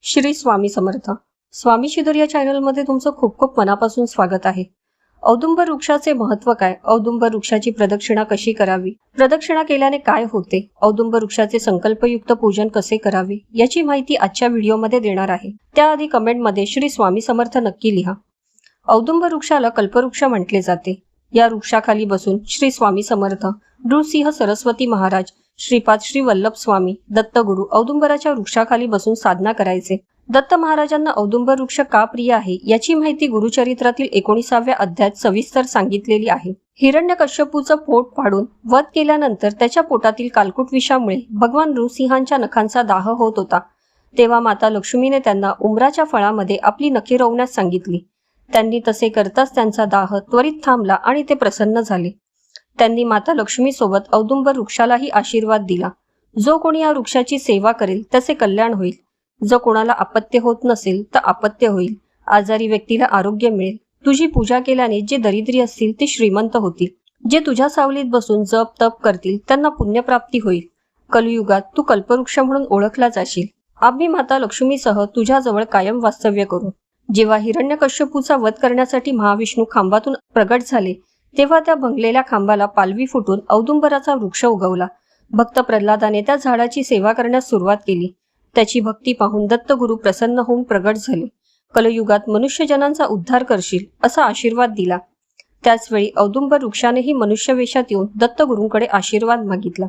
श्री स्वामी समर्थ। स्वामी शिदोर या चॅनलमध्ये तुमचं खूप खूप मनापासून स्वागत आहे। औदुंबर वृक्षाचे महत्त्व काय, औदुंबर वृक्षाची प्रदक्षिणा कशी करावी, प्रदक्षिणा केल्याने काय होते, औदुंबर वृक्षाचे संकल्पयुक्त पूजन कसे करावे याची माहिती आजच्या व्हिडिओमध्ये देणार आहे। त्याआधी कमेंटमध्ये श्री स्वामी समर्थ नक्की लिहा। औदुंबर वृक्षाला कल्पवृक्ष म्हटले जाते। या वृक्षाखाली बसून श्री स्वामी समर्थ, नृसिंह सरस्वती महाराज, श्रीपाद श्री वल्लभ स्वामी, दत्तगुरु औदुंबराच्या वृक्षाखाली बसून साधना करायचे। दत्त महाराजांना औदुंबर वृक्ष का प्रिय आहे याची माहिती गुरुचरित्रातील 19व्या अध्यायात सविस्तर सांगितलेली आहे। हिरण्यकश्यपूचं पोट फाडून वध केल्यानंतर त्याच्या पोटातील कालकूट विषामुळे भगवान नृसिंहांच्या नखांचा दाह होत होता। तेव्हा माता लक्ष्मीने त्यांना उंबराच्या फळामध्ये आपली नखे रोवण्यास सांगितली। त्यांनी तसे करताच त्यांचा दाह त्वरित थांबला आणि ते प्रसन्न झाले। त्यांनी माता लक्ष्मी सोबत औदुंबर वृक्षालाही आशीर्वाद दिला। जो कोणी या वृक्षाची सेवा करेल त्याचे कल्याण होईल। जो कोणाला अपत्य होत नसेल तर अपत्य होईल। आजारी व्यक्तीला आरोग्य मिळेल। तुझी पूजा केल्याने जे दरिद्री असतील ते श्रीमंत होतील। जे तुझ्या सावलीत बसून जप तप करतील त्यांना पुण्यप्राप्ती होईल। कलियुगात तू कल्पवृक्ष म्हणून ओळखला जाशील। आम्ही माता लक्ष्मीसह तुझ्याजवळ कायम वास्तव्य करू। जेव्हा हिरण्यकश्यपूचा वध करण्यासाठी महाविष्णू खांबातून प्रगट झाले तेव्हा त्या भंगलेल्या खांबाला पालवी फुटून औदुंबराचा वृक्ष उगवला। भक्त प्रल्हादाने त्या झाडाची सेवा करण्यास सुरुवात केली। त्याची भक्ती पाहून दत्तगुरु प्रसन्न होऊन प्रगट झाले। कलयुगात मनुष्यजनांचा उद्धार करशील असा आशीर्वाद दिला। त्याचवेळी औदुंबर वृक्षानेही मनुष्य वेशात येऊन दत्तगुरूंकडे आशीर्वाद मागितला।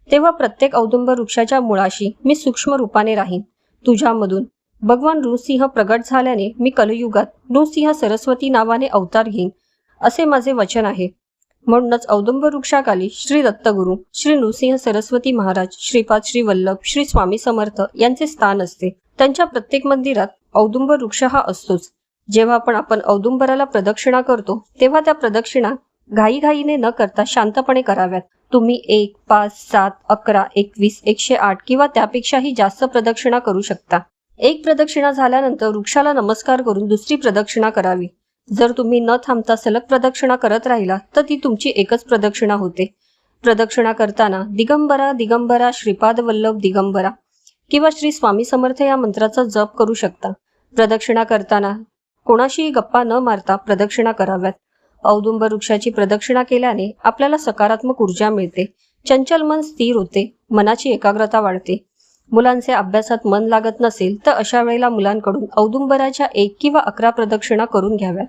तेव्हा प्रत्येक औदुंबर वृक्षाच्या मुळाशी मी सूक्ष्म रूपाने राहीन। तुझ्यामधून भगवान नृसिंह प्रगट झाल्याने मी कलयुगात नृसिंह सरस्वती नावाने अवतार घेईन असे माझे वचन आहे। म्हणूनच औदुंबर वृक्षाखाली श्री दत्तगुरु, श्री नृसिंह सरस्वती महाराज, श्रीपाद श्री वल्लभ, श्री स्वामी समर्थ यांचे स्थान असते। त्यांच्या प्रत्येक मंदिरात औदुंबर वृक्ष हा असतोच। जेव्हा आपण औदुंबराला प्रदक्षिणा करतो तेव्हा त्या प्रदक्षिणा घाईघाईने न करता शांतपणे कराव्यात। तुम्ही 1, 5, 7, 11, 21, 108 किंवा त्यापेक्षाही जास्त प्रदक्षिणा करू शकता। एक प्रदक्षिणा झाल्यानंतर वृक्षाला नमस्कार करून दुसरी प्रदक्षिणा करावी। जर तुम्ही न थांबता सलग प्रदक्षिणा करत राहिला तर ती तुमची एकच प्रदक्षिणा होते। प्रदक्षिणा करताना दिगंबरा दिगंबरा श्रीपाद वल्लभ दिगंबरा किंवा श्री स्वामी समर्थ या मंत्राचा जप करू शकता। प्रदक्षिणा करताना कोणाशीही गप्पा न मारता प्रदक्षिणा कराव्यात। औदुंबर वृक्षाची प्रदक्षिणा केल्याने आपल्याला सकारात्मक ऊर्जा मिळते। चंचल मन स्थिर होते, मनाची एकाग्रता वाढते। मुलांचे अभ्यासात मन लागत नसेल तर अशा वेळेला मुलांकडून औदुंबराच्या 1 किंवा 11 प्रदक्षिणा करून घ्याव्यात।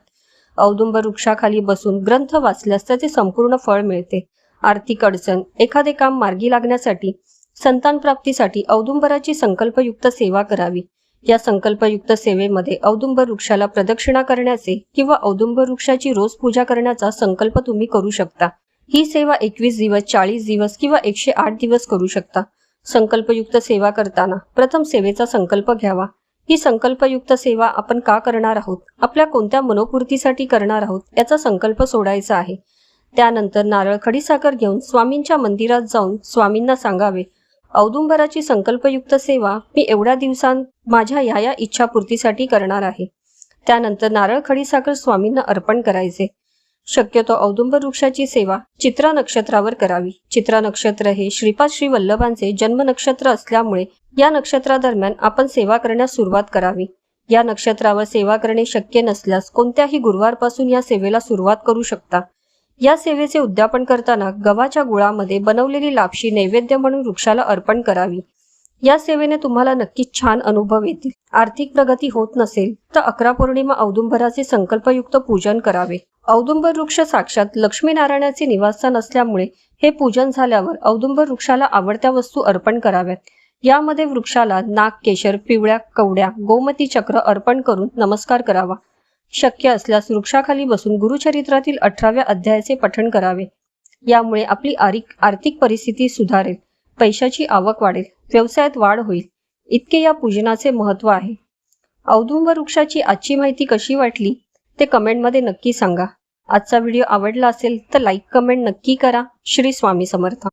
औदुंबर वृक्षाखाली बसून ग्रंथ वाचल्यास त्याचे संपूर्ण फळ मिळते। आर्थिक अडचण, एखादे काम मार्गी लागण्यासाठी, संतान प्राप्तीसाठी औदुंबराची संकल्पयुक्त सेवा करावी। या संकल्पयुक्त सेवेमध्ये औदुंबर वृक्षाला प्रदक्षिणा करण्याचे किंवा औदुंबर वृक्षाची रोज पूजा करण्याचा संकल्प तुम्ही करू शकता। ही सेवा 21 दिवस, 40 दिवस किंवा 108 दिवस करू शकता। संकल्पयुक्त सेवा करताना प्रथम सेवेचा संकल्प घ्यावा। ही संकल्पयुक्त सेवा आपण का करणार आहोत, आपल्या कोणत्या मनोपूर्तीसाठी करणार आहोत याचा संकल्प सोडायचा आहे। त्यानंतर नारळ, खडीसाखर घेऊन स्वामींच्या मंदिरात जाऊन स्वामींना सांगावे, औदुंबराची संकल्पयुक्त सेवा मी एवढ्या दिवसांत माझ्या या इच्छापूर्तीसाठी करणार आहे। त्यानंतर नारळ, खडीसाखर स्वामींना अर्पण करायचे। शक्यतो औदुंबर वृक्षाची सेवा चित्रा नक्षत्रावर करावी। चित्रा नक्षत्र हे श्रीपाद श्री वल्लभांचे जन्म नक्षत्र असल्यामुळे या नक्षत्रादरम्यान आपण सेवा करण्यास सुरुवात करावी। या नक्षत्रावर सेवा करणे शक्य नसल्यास कोणत्याही गुरुवारपासून या सेवेला सुरुवात करू शकता। या सेवेचे उद्यापन करताना गव्हाच्या गुळामध्ये बनवलेली लापशी नैवेद्य म्हणून वृक्षाला अर्पण करावी। या सेवेने तुम्हाला नक्कीच छान अनुभव येतील। आर्थिक प्रगती होत नसेल तर 11 पौर्णिमा औदुंबराचे संकल्पयुक्त पूजन करावे। औदुंबर वृक्ष साक्षात लक्ष्मीनारायणाचे निवासस्थान असल्यामुळे हे पूजन झाल्यावर औदुंबर वृक्षाला आवडत्या वस्तू अर्पण कराव्यात। यामध्ये वृक्षाला नाग, केशर, पिवळ्या कवड्या, गोमती चक्र अर्पण करून नमस्कार करावा। शक्य असल्यास वृक्षाखाली बसून गुरुचरित्रातील 18व्या अध्यायाचे पठण करावे। यामुळे आपली आर्थिक परिस्थिती सुधारेल, पैशाची आवक वाढेल, व्यवसायात वाढ होईल। इतके या पूजनाचे महत्त्व आहे। औदुंबर वृक्षाची आजची माहिती कशी वाटली ते कमेंटमध्ये नक्की सांगा। आजचा व्हिडिओ आवडला असेल तर लाईक, कमेंट नक्की करा। श्री स्वामी समर्थ।